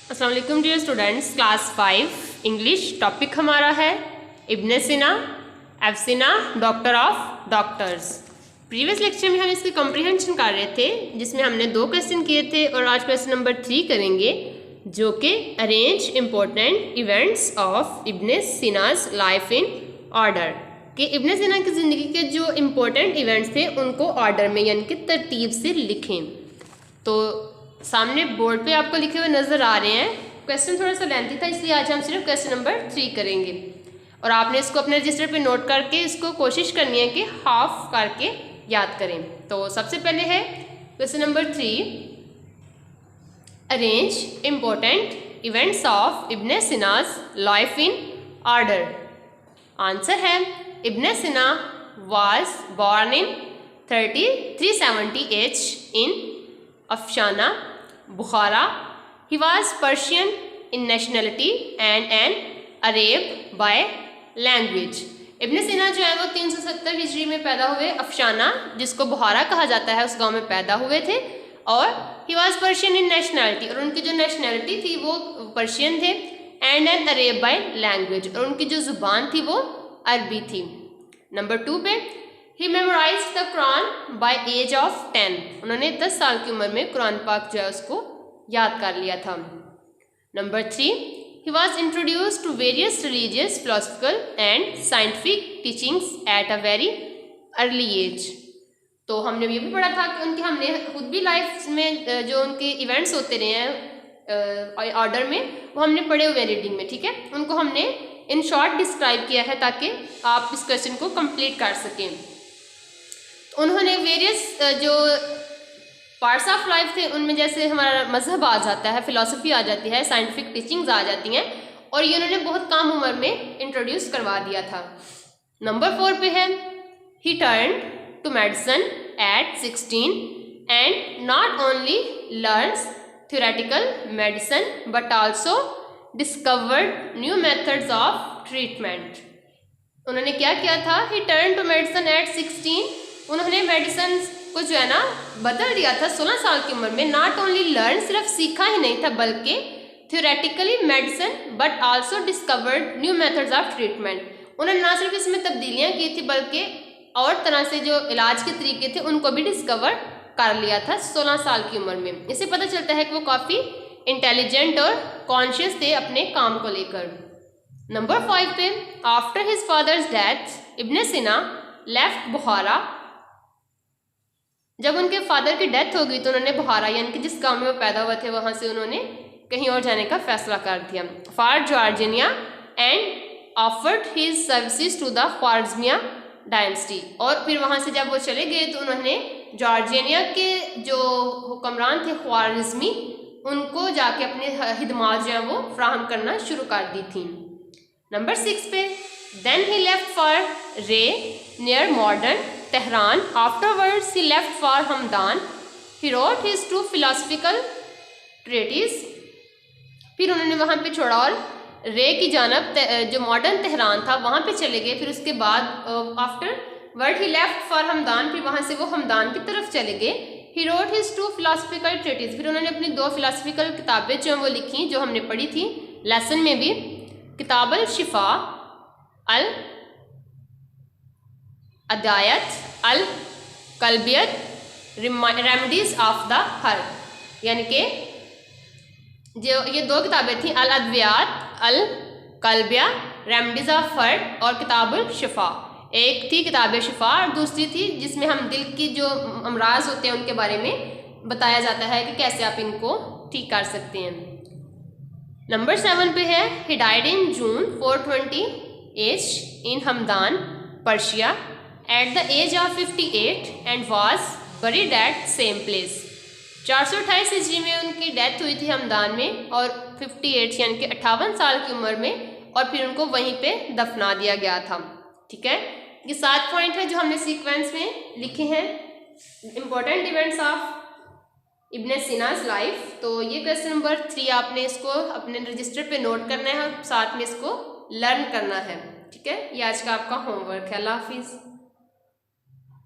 अस्सलाम वालेकुम dear students, class 5 English. Topic हमारा है Ibn Sina, Avicenna, doctor of doctors. Previous lecture में हम इसकी कॉम्प्रिहेंशन कर रहे थे, जिसमें हमने 2 क्वेश्चन किए थे और आज क्वेश्चन नंबर 3 करेंगे, जो कि arrange important events of Ibn Sina's life in order, कि इब्न सीना की ज़िंदगी के जो इम्पोर्टेंट इवेंट्स थे उनको ऑर्डर में यानी कि तरतीब से लिखें। तो सामने बोर्ड पे आपको लिखे हुए नज़र आ रहे हैं। क्वेश्चन थोड़ा सा लेंथी था, इसलिए आज हम सिर्फ क्वेश्चन नंबर 3 करेंगे और आपने इसको अपने रजिस्टर पे नोट करके इसको कोशिश करनी है कि हाफ करके याद करें। तो सबसे पहले है question number 3, arrange important events of Ibn Sina's life in order. Answer है इब्न सीना was born in 370 AH in Afshana, Bukhara. He was Persian in nationality and an Arab by language. इब्न सीना जो है वो 370 हिजरी में पैदा हुए, अफशाना जिसको बुखारा कहा जाता है उस गांव में पैदा हुए थे। और he was Persian in nationality, और उनकी जो नेशनैलिटी थी वो पर्शियन थे। And an Arab by language, और उनकी जो ज़ुबान थी वो अरबी थी। नंबर 2 पे ही memorised the Quran by age of 10, उन्होंने 10 साल की उम्र में कुरान पाक जो है उसको याद कर लिया था। Number 3, he was introduced to various religious, philosophical and scientific teachings at a very early age. तो हमने ये भी पढ़ा था कि उनके हमने खुद भी लाइफ में जो उनके इवेंट्स होते रहे हैं ऑर्डर में, वो हमने पढ़े हुए रीडिंग में, ठीक है। उनको हमने इन शॉर्ट डिस्क्राइब किया है ताकि आप इस क्वेश्चन को कंप्लीट कर सकें। तो उन्होंने वेरियस जो पार्ट्स ऑफ लाइफ थे उनमें जैसे हमारा मजहब आ जाता है, फिलॉसफी आ जाती है, साइंटिफिक टीचिंग्स आ जाती हैं, और ये उन्होंने बहुत कम उम्र में इंट्रोड्यूस करवा दिया था। नंबर 4 पे है he turned to medicine at 16 and not only learns theoretical medicine but also discovered new methods of treatment. उन्होंने क्या किया था, he turn to medicine at 16, उन्होंने मेडिसिन को जो है ना बदल दिया था 16 साल की उम्र में। नॉट ओनली लर्न, सिर्फ सीखा ही नहीं था, बल्कि theoretically medicine but also discovered new methods of treatment. उन्होंने ना सिर्फ इसमें तब्दीलियाँ की थी बल्कि और तरह से जो इलाज के तरीके थे उनको भी डिस्कवर कर लिया था 16 साल की उम्र में। इससे पता चलता है कि वो काफ़ी इंटेलिजेंट और कॉन्शियस थे अपने काम को लेकर। नंबर 5 पे आफ्टर हिज फादर्स डेथ इब्न सीना लेफ्ट बुखारा, जब उनके फादर की डेथ हो गई तो उन्होंने बुखारा यानी कि जिस गांव में वो पैदा हुए थे वहां से उन्होंने कहीं और जाने का फैसला कर दिया, for Georgia, and offered his services to the Khwarezmia dynasty. और फिर वहां से जब वो चले गए तो उन्होंने जॉर्जिया के जो हुक्मरान थे ख्वारिज़मी, उनको जाके अपने हिदमात जो है वो फ्राहम करना शुरू कर दी थी। नंबर 6 पे then he left for Rey near modern Tehran, afterwards he left for Hamadan, he wrote his 2 philosophical treatise. फिर उन्होंने वहाँ पे छोड़ा और रे की जानब जो मॉडर्न तेहरान था वहाँ पे चले गए। फिर उसके बाद after word he left for Hamdan, फिर वहाँ से वो हमदान की तरफ चले गए। ही रोट हिज 2 फिलोसफिकल ट्रेटिस, फिर उन्होंने अपनी 2 फिलोसफिकल किताबें जो हैं वो लिखी, जो हमने पढ़ी थी लेसन में भी, किताबुल शिफा, अल अदायत, अल कल्बियत, रेमेडीज ऑफ द हर्ब, यानी कि जो ये 2 किताबें थी, अल अद्वियात, अल कल्बिया, रेमेडीज ऑफ हर्ब, और किताबुल शिफा। एक थी किताब शिफा और दूसरी थी जिसमें हम दिल की जो अमराज होते हैं उनके बारे में बताया जाता है कि कैसे आप इनको ठीक कर सकते हैं। नंबर 7 पे है he died in June 420 age in Hamadan, Persia, at the age of 58 and was buried at same place. 428 ईस्वी में उनकी डेथ हुई थी हमदान में, और 58 यानी कि 58 साल की उम्र में, और फिर उनको वहीं पे दफना दिया गया था। ठीक है, ये 7 पॉइंट है जो हमने सीक्वेंस में लिखे हैं, important events of Ibn Sina's life. तो ये क्वेश्चन नंबर 3 आपने इसको अपने रजिस्टर पे नोट करना है और साथ में इसको लर्न करना है। ठीक है, ये आज का आपका होमवर्क है। अल्लाह हाफिज़।